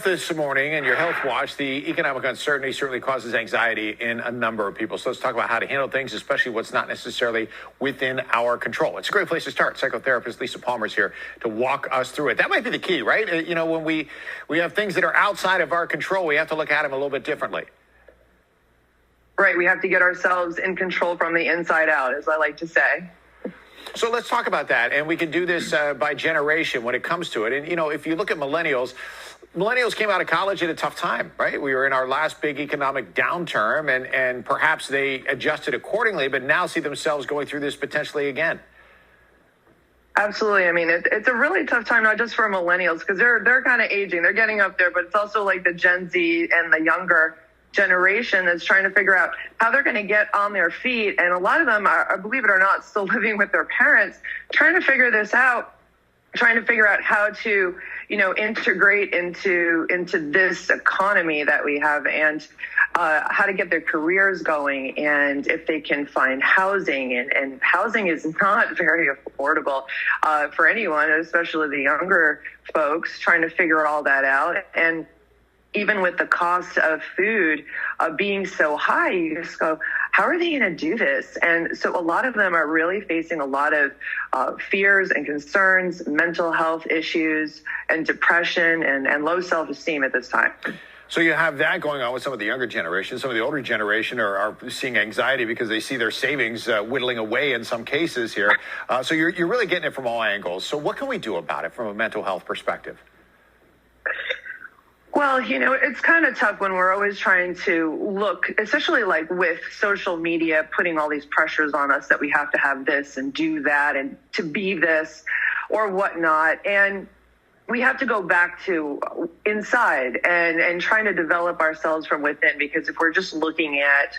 this morning and your health watch, the economic uncertainty certainly causes anxiety in a number of people. So let's talk about how to handle things, especially what's not necessarily within our control. It's a great place to start. Psychotherapist Lisa Palmer's here to walk us through it. That might be the key, right? You know, when we have things that are outside of our control, we have to look at them a little bit differently. Right. We have to get ourselves in control from the inside out, as I like to say. So let's talk about that. And we can do this by generation when it comes to it. And, you know, if you look at millennials came out of college at a tough time, right? We were in our last big economic downturn, and perhaps they adjusted accordingly, but now see themselves going through this potentially again. Absolutely. I mean, it's a really tough time, not just for millennials, because they're kind of aging. They're getting up there, but it's also like the Gen Z and the younger generation that's trying to figure out how they're going to get on their feet. And a lot of them are, believe it or not, still living with their parents, trying to figure this out, trying to figure out how to, you know, integrate into this economy that we have, and how to get their careers going, and if they can find housing. And housing is not very affordable for anyone, especially the younger folks, trying to figure all that out. And even with the cost of food being so high, you just go, how are they going to do this? And so a lot of them are really facing a lot of fears and concerns, mental health issues, and depression and low self-esteem at this time. So you have that going on with some of the younger generation. Some of the older generation are seeing anxiety because they see their savings whittling away in some cases here. So you're really getting it from all angles. So what can we do about it from a mental health perspective? Well, you know, it's kind of tough when we're always trying to look, especially like with social media, putting all these pressures on us that we have to have this and do that and to be this or whatnot. And we have to go back to inside and trying to develop ourselves from within, because if we're just looking at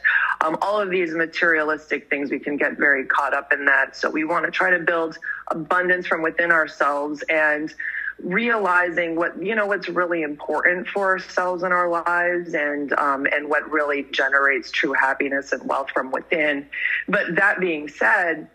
all of these materialistic things, we can get very caught up in that. So we want to try to build abundance from within ourselves and realizing what's really important for ourselves in our lives, and what really generates true happiness and wealth from within. But that being said,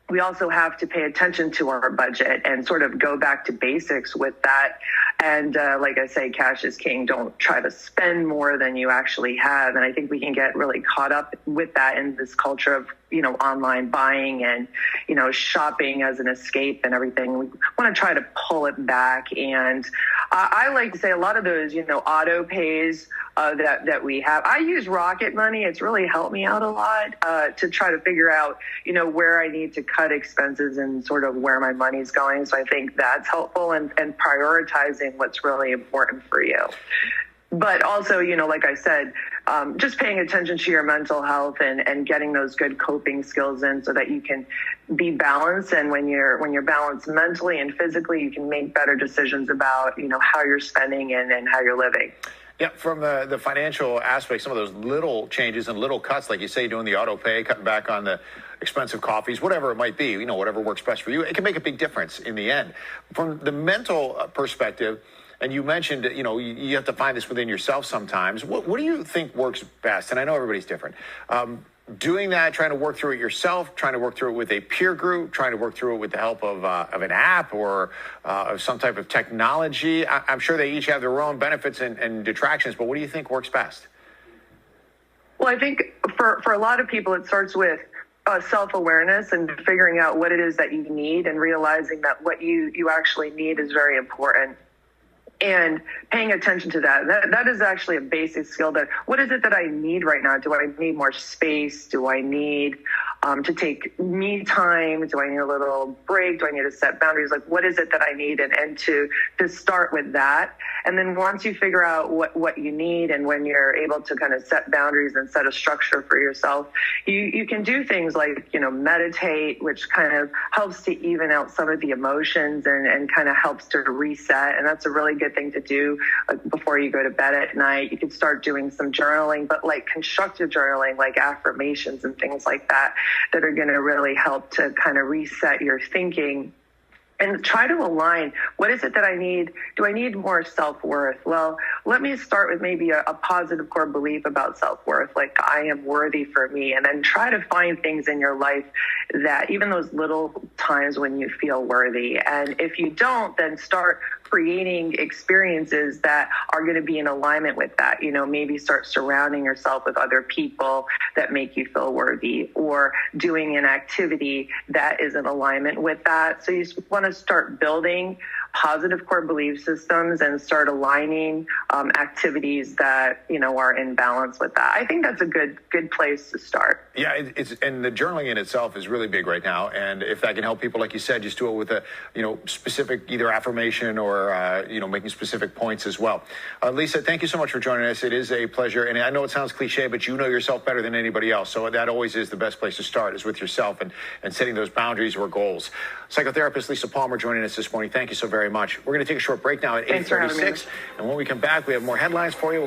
we also have to pay attention to our budget and sort of go back to basics with that. And like I say, cash is king. Don't try to spend more than you actually have. And I think we can get really caught up with that in this culture of, you know, online buying and, you know, shopping as an escape and everything. We want to try to pull it back. And I like to say a lot of those, you know, auto pays that we have. I use Rocket Money. It's really helped me out a lot to try to figure out, you know, where I need to cut expenses and sort of where my money's going. So I think that's helpful, and prioritizing what's really important for you. But also, you know, like I said, just paying attention to your mental health and getting those good coping skills in so that you can be balanced. And when you're balanced mentally and physically, you can make better decisions about, you know, how you're spending and how you're living. Yeah, from the financial aspect, some of those little changes and little cuts, like you say, doing the auto pay, cutting back on the expensive coffees, whatever it might be, you know, whatever works best for you, it can make a big difference in the end. From the mental perspective, and you mentioned, you know, you have to find this within yourself sometimes. What do you think works best? And I know everybody's different. Doing that, trying to work through it yourself, trying to work through it with a peer group, trying to work through it with the help of an app or of some type of technology. I'm sure they each have their own benefits and detractions, but what do you think works best? Well, I think for a lot of people, it starts with self-awareness and figuring out what it is that you need and realizing that what you actually need is very important. And paying attention to that. That is actually a basic skill. That what is it that I need right now? Do I need more space? Do I need to take me time? Do I need a little break? Do I need to set boundaries? Like, what is it that I need? And to start with that. And then once you figure out what you need, and when you're able to kind of set boundaries and set a structure for yourself, you can do things like, you know, meditate, which kind of helps to even out some of the emotions and kind of helps to reset. And that's a really good thing to do before you go to bed at night. You can start doing some journaling, but like constructive journaling, like affirmations and things like that are going to really help to kind of reset your thinking. And try to align, what is it that I need? Do I need more self-worth? Well, let me start with maybe a positive core belief about self-worth, like I am worthy for me. And then try to find things in your life that even those little times when you feel worthy. And if you don't, then start creating experiences that are going to be in alignment with that. You know, maybe start surrounding yourself with other people that make you feel worthy, or doing an activity that is in alignment with that. So you want to start building positive core belief systems and start aligning activities that, you know, are in balance with that. I think that's a good place to start. Yeah, and the journaling in itself is really big right now. And if that can help people, like you said, just do it with a, you know, specific either affirmation or, you know, making specific points as well. Lisa, thank you so much for joining us. It is a pleasure. And I know it sounds cliche, but you know yourself better than anybody else. So that always is the best place to start, is with yourself and setting those boundaries or goals. Psychotherapist Lisa Palmer joining us this morning. Thank you so very much. We're going to take a short break now at 8:36. And when we come back, we have more headlines for you.